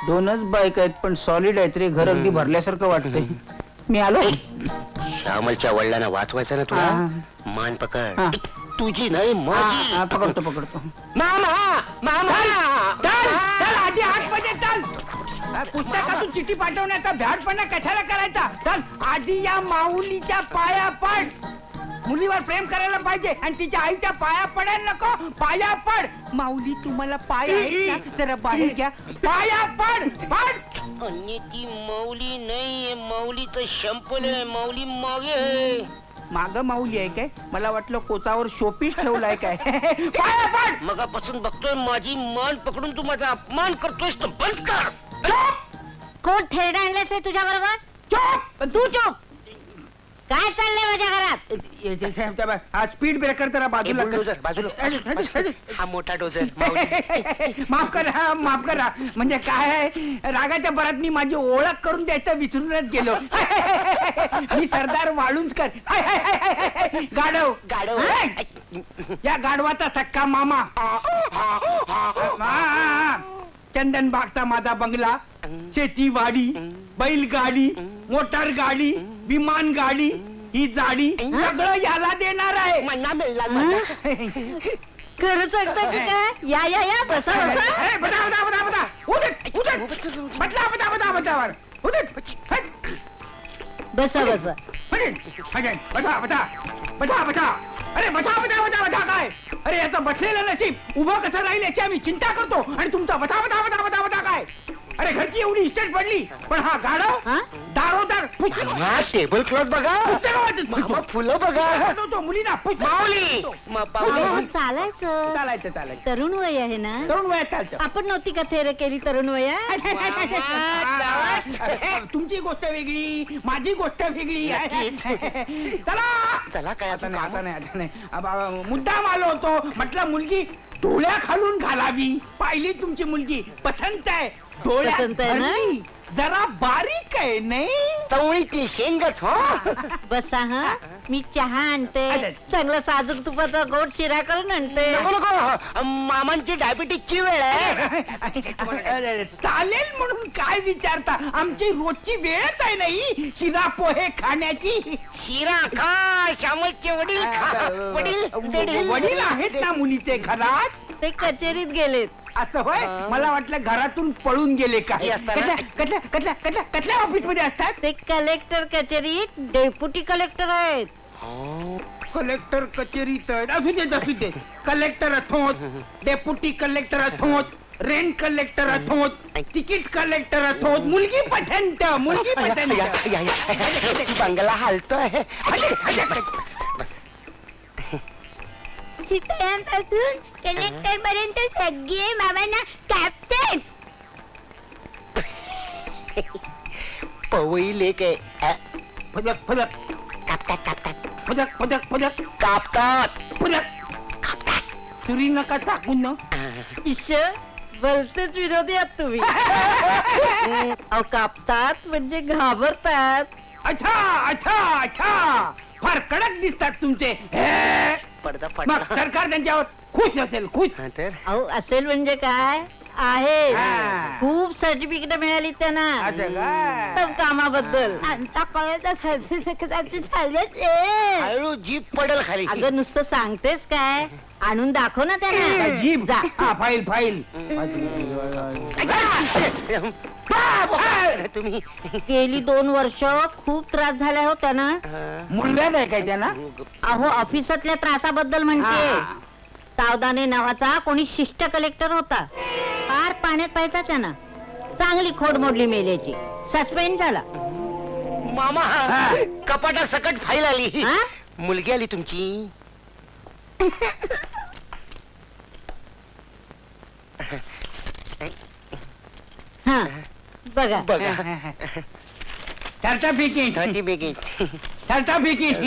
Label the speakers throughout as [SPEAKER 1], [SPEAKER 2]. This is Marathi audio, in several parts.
[SPEAKER 1] दोनच बाईक आहेत पण सॉलिड आहेत रे. घर अगदी भरल्यासारखं वाटतंय. मी आलो.
[SPEAKER 2] श्यामलच्या वडिलांना वाचवायचं ना तुला. मान पकड. तुझी नाही माझी.
[SPEAKER 1] पकडतो पकडतो.
[SPEAKER 2] मामा मामा
[SPEAKER 1] चल आधी आतमध्ये चल. पुस्तकातून चिठ्ठी पाठवण्याचा भ्याडपणा कशाला करायचा. चल आधी या माऊलीच्या पाया पड. मुलीवर प्रेम करायला पाहिजे आणि तिच्या आईच्या पाया पडायला नको. पाया पड. माऊली तुम्हाला पाय आहेत ना? जरा बाहेर घ्या. पाया पड पड.
[SPEAKER 2] आणि ती माऊली नाहीये, माऊलीचं शंपल आहे. माऊली मागे आहे.
[SPEAKER 1] माग माऊली आहे काय? मला वाटलं कोचावर शोपीस ठेवलाय काय. पाया पड.
[SPEAKER 2] मगापासून बघतोय माझी मान पकडून तू माझा अपमान करतोयस तर बंद कर.
[SPEAKER 3] कोण थेरडा आणलेस रे तुझ्या बरोबर?
[SPEAKER 1] चुप.
[SPEAKER 3] तू चुप. काय चाललंय माझ्या घरात?
[SPEAKER 1] हा स्पीड ब्रेकर जरा बाजूला
[SPEAKER 2] बाजूला. हा मोठा डोजर.
[SPEAKER 1] माफ करा माफ करा. म्हणजे काय आहे, रागाच्या भरात मी माझी ओळख करून द्यायचं विसरूनच गेलो. मी सरदार वाळुंजकर. गाढव
[SPEAKER 2] गाढव.
[SPEAKER 1] या गाढवाचा सक्का मामा. चंदन बागचा माझा बंगला, शेतीवाडी, बैलगाडी, मोटार गाडी, विमान गाडी, ही जाडी सगळं याला देणार आहे.
[SPEAKER 2] मन्ना मिळला.
[SPEAKER 3] खरं सांगता की काय? या या या बसा बसा.
[SPEAKER 1] बता बता बता बता. उदट उदट. बदला बता बता बतावर. उदट.
[SPEAKER 3] बसा बसा.
[SPEAKER 1] बता बता बता बता. अरे बता बता बता बता काय? अरे याचं बसलेलं नशीब उभं कसं राहील याची आम्ही चिंता करतो आणि तुमचा बता बता बता बता बता काय? अरे घरची एवढी इस्टेट पडली पण हा गाढव दारोदार
[SPEAKER 2] टेबल क्लॉथ बघा. फुलं बघा.
[SPEAKER 1] मुलीना
[SPEAKER 2] माऊली.
[SPEAKER 3] चालायचं
[SPEAKER 1] चालायचं चालायचं.
[SPEAKER 3] तरुण वय आहे ना?
[SPEAKER 1] तरुण वयात चालतं.
[SPEAKER 3] आपण नव्हती का थेर केली तरुण वयात?
[SPEAKER 1] तुमची गोष्ट वेगळी, माझी गोष्ट वेगळी आहे. चला
[SPEAKER 2] चला. काय
[SPEAKER 1] आता नाही आता नाही आता नाही. मुद्दाम आलो होतो. म्हटलं मुलगी डोळ्या खालून घालावी. पाहिली तुमची मुलगी पसंत आहे.
[SPEAKER 3] पसंत आहे ना?
[SPEAKER 1] जरा बारीक आहे नाही.
[SPEAKER 2] चवळीची शेंगच. हो
[SPEAKER 3] बसा. हा मी चहा आणते. चांगला साजूक तुपाचा गोड शिरा करून आणते.
[SPEAKER 2] नको नको. मामांची डायबिटीसची वेळ आहे.
[SPEAKER 1] चालेल म्हणून काय विचारता. आमची रोजची वेळच आहे नाही शिरा पोहे खाण्याची.
[SPEAKER 2] शिरा खा. श्यामलचे वडील खा.
[SPEAKER 1] वडील आहेत ना मुलीचे घरात?
[SPEAKER 3] ते कचेरीत गेलेत.
[SPEAKER 1] असं होय. मला वाटलं घरातून पळून गेले काय. कसल्या ऑफिस मध्ये असतात?
[SPEAKER 3] ते कलेक्टर कचेरीत डेप्युटी कलेक्टर आहेत.
[SPEAKER 1] कलेक्टर कचेरीत असू देत असू दे. कलेक्टर अथोत, डेप्युटी कलेक्टर अथोत, रेंट कलेक्टर अथोत, तिकीट कलेक्टर अथोत. मुलगी पठंत. मुलगी पठंत.
[SPEAKER 2] बंगला हालतोय.
[SPEAKER 3] शिपायांपासून कलेक्टर पर्यंत सगळे मामांना कॅप्टन.
[SPEAKER 2] पवई लेक आहे.
[SPEAKER 1] फदक फदक
[SPEAKER 2] कापतात कापतात.
[SPEAKER 1] फदक फदक फदक
[SPEAKER 2] कापतात.
[SPEAKER 1] फदक. तुरी नका टाकून ना.
[SPEAKER 3] ईश्वर भलतेच विरोधी आहात तुम्ही. अहो कापतात म्हणजे घाबरतात.
[SPEAKER 1] अच्छा अच्छा अच्छा. फार कडक दिसतात तुमचे.
[SPEAKER 2] पडदा
[SPEAKER 1] मग सरकार त्यांच्यावर खुश असेल. खुश.
[SPEAKER 2] तर
[SPEAKER 3] अहो असेल म्हणजे काय आहे. खूप सर्टिफिकेट मिळाली त्यांना सब कामाबद्दल.
[SPEAKER 2] हळू जीप पडेल खाली.
[SPEAKER 3] अगं नुसतं सांगतेस काय? आणून दाखव ना त्यांना.
[SPEAKER 1] जीप जा. File file.
[SPEAKER 2] तुम्ही
[SPEAKER 3] गेली 2 वर्ष खूप त्रास झाला हो त्यांना.
[SPEAKER 1] मुलगा नाही काय त्यांना?
[SPEAKER 3] अहो ऑफिसातल्या त्रासाबद्दल म्हणते. सावदाने नावाचा कोणी शिष्ट कलेक्टर होता. फार पाण्यात पाहायचा त्यांना. चांगली खोड मोडली मेल्याची. सस्पेंड झाला.
[SPEAKER 2] मामा कपाटा सकट फाईल आली. मुलगी आली तुमची.
[SPEAKER 3] हा बघा
[SPEAKER 2] बघा.
[SPEAKER 1] Certificate certificate.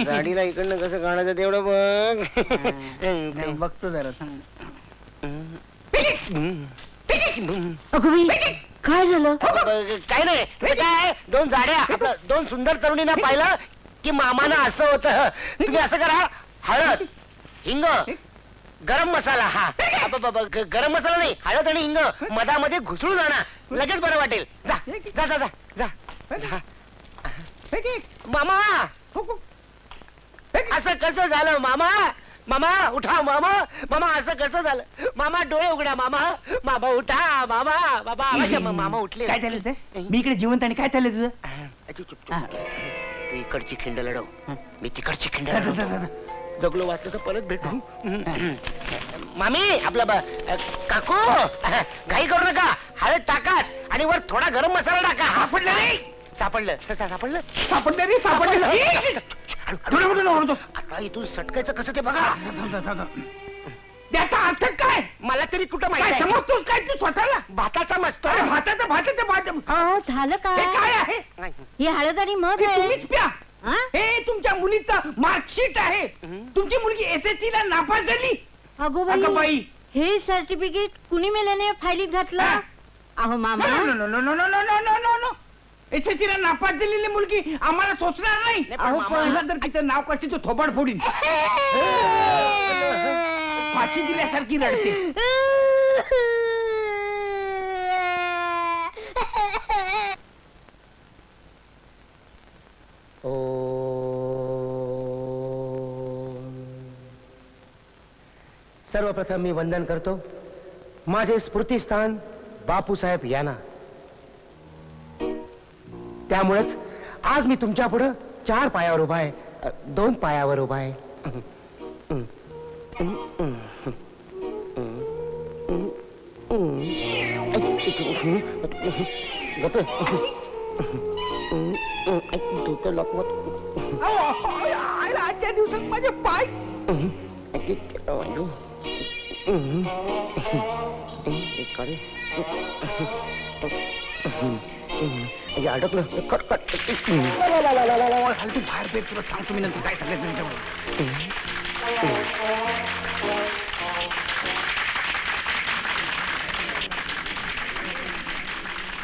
[SPEAKER 2] गाडीला इकडनं कसं काढायचं तेवढं बघ.
[SPEAKER 1] बघतो जरा.
[SPEAKER 3] काय झालं?
[SPEAKER 2] काय नाही. काय 2 जाड्या आपलं 2 सुंदर तरुणींना पाहिलं की मामाना असं होतं. तुम्ही असं करा. हळद हिंग गरम मसाला हा गरम मसाला नाही, हळद आणि हिंग मधामध्ये घुसळून आणा, लगेच बरं वाटेल. जा जा जा जा जा. मामा असं कसं झालं मामा? मामा उठा मामा. मामा असं कसं झालं? मामा डोळे उघडा मामा. मामा उठा मामा. बाबा मामा उठले.
[SPEAKER 1] काय झालं ते? मी इकडे जिवंत आणि काय चाललंय तुझं?
[SPEAKER 2] तू इकडची खिंड लढव, मी तिकडची खिंड लढवतो. जगलो वाचलं तर परत भेटू. मामी आपला काकू घाई करू नका, हळद टाकाच आणि वर थोडा गरम मसाला टाका.
[SPEAKER 1] सापडलं नाही?
[SPEAKER 2] सापडलं सापडलं
[SPEAKER 1] सापडलं रे, सापडलं.
[SPEAKER 2] आता इथून सटकायचं कसं ते बघा.
[SPEAKER 1] त्याचा अर्थ काय?
[SPEAKER 2] मला तरी कुठं
[SPEAKER 1] काय
[SPEAKER 2] माहिती आहे?
[SPEAKER 1] समजतोस काय तू स्वतःला?
[SPEAKER 2] भाताचा मस्त
[SPEAKER 1] अरे भाताचं भाताचं भात
[SPEAKER 3] अहो झालं
[SPEAKER 1] हे काय
[SPEAKER 3] काय?
[SPEAKER 1] आहे?
[SPEAKER 3] ही हळद आणि मध
[SPEAKER 1] हे
[SPEAKER 3] आहे.
[SPEAKER 1] तुम्हीच प्या.
[SPEAKER 3] हा?
[SPEAKER 1] हे तुमच्या मुलीचं मार्कशीट आहे. तुमची मुलगी SSC ला नापास झाली.
[SPEAKER 3] अगो
[SPEAKER 1] अगं
[SPEAKER 3] बाई,
[SPEAKER 1] बाई,
[SPEAKER 3] हे सर्टिफिकेट कुणी मेल्याने फायलीत घातलं?
[SPEAKER 1] हा?
[SPEAKER 3] अहो मामा,
[SPEAKER 1] नो. SSC ला नापास झालेली मुलगी आम्हाला सोचणार नाही.
[SPEAKER 2] पण मामा-
[SPEAKER 1] तिला जर तिचं नाव कशी तो थोबाड फोडीन. फाशी दिल्यासारखी रडते.
[SPEAKER 2] सर्वप्रथम मी वंदन करतो माझे स्मृतिस्थान बापूसाहेब यांना. त्यामुळेच आज मी तुमच्या पुढं 4 पायावर उभा आहे, 2 पायावर उभा आहे.
[SPEAKER 1] आजच्या दिवसात माझे पाय
[SPEAKER 2] अडकलं. कट कट
[SPEAKER 1] खालती बाहेर पेट, तुला सांगतो मी नंतर काय सांगायचं तुमच्यावर.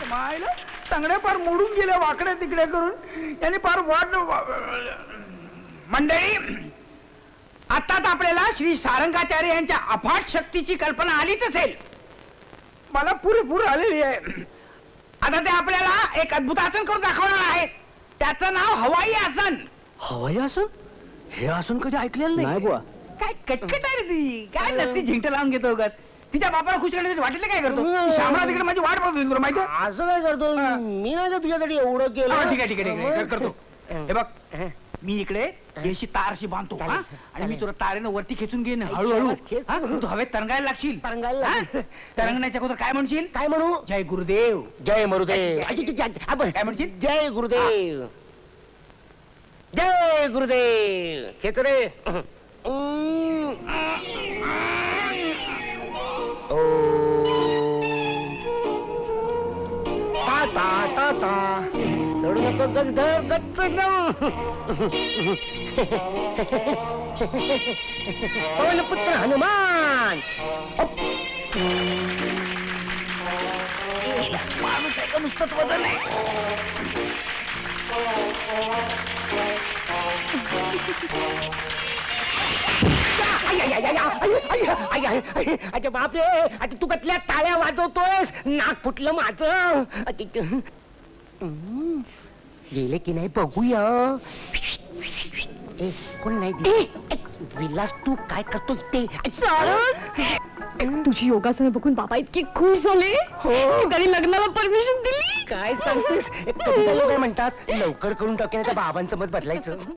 [SPEAKER 1] मायला चांगल्या फार मोडून गेल्या वाकड्या तिकडे करून यांनी फार वाट. मंडळी, आताच आपल्याला श्री सारंगाचार्य यांच्या अफाट शक्तीची कल्पना आलीच असेल. मला पुरेपूर आलेली आहे. आता ते आपल्याला एक अद्भुत आसन करून दाखवणार आहे. त्याचं नाव हवाई आसन.
[SPEAKER 2] हवाई आसन? हे आसन कधी ऐकलेलं नाही बुवा.
[SPEAKER 1] काय कटकट आहे रे ती. काय नसती झिंट लावून घेतो उगाच. तिच्या बापाला खुश करण्यासाठी वाटलं काय करतो? शामरा तिकडे माझी वाट बघतो तुला माहिती आहे?
[SPEAKER 2] असं काय करतो मी? नाही का तुझ्यासाठी एवढं केलं.
[SPEAKER 1] ठीक आहे ठीक आहे ठीक आहे करतो. हे बघ, मी इकडे देशी तार अशी बांधतो हा? आणि मी तुला तारेनं वरती खेचून घेईन हळूहळू. हा? तू हवेत तरंगायला लागशील.
[SPEAKER 2] तरंगायला
[SPEAKER 1] हा? तरंगण्याच्या अगोदर काय म्हणशील?
[SPEAKER 2] काय म्हणू?
[SPEAKER 1] जय गुरुदेव.
[SPEAKER 2] जय मरुदेव.
[SPEAKER 1] काय म्हणशील?
[SPEAKER 2] जय गुरुदेव. जय गुरुदेव. खेच रे. सोडू नको गजधर गच्च पवन पुत्र हनुमान.
[SPEAKER 1] माणूस आहे का नुसतंच वजन आहे?
[SPEAKER 2] अच्छा बापरे, आता तू कसल्या टाळ्या वाजवतोयस? नाक फुटलं माझं. गेले की नाही बघूया. कोण नाही विलास, तू काय करतो इथे?
[SPEAKER 4] तुझी योगासनं बघून बाबा इतके खुश झाले.
[SPEAKER 2] हो.
[SPEAKER 4] त्यांनी लग्नाला परमिशन दिली.
[SPEAKER 2] काय सांगतेस? कधी काय म्हणतात लवकर करून टाकेल, बाबांचं मत बदलायचं.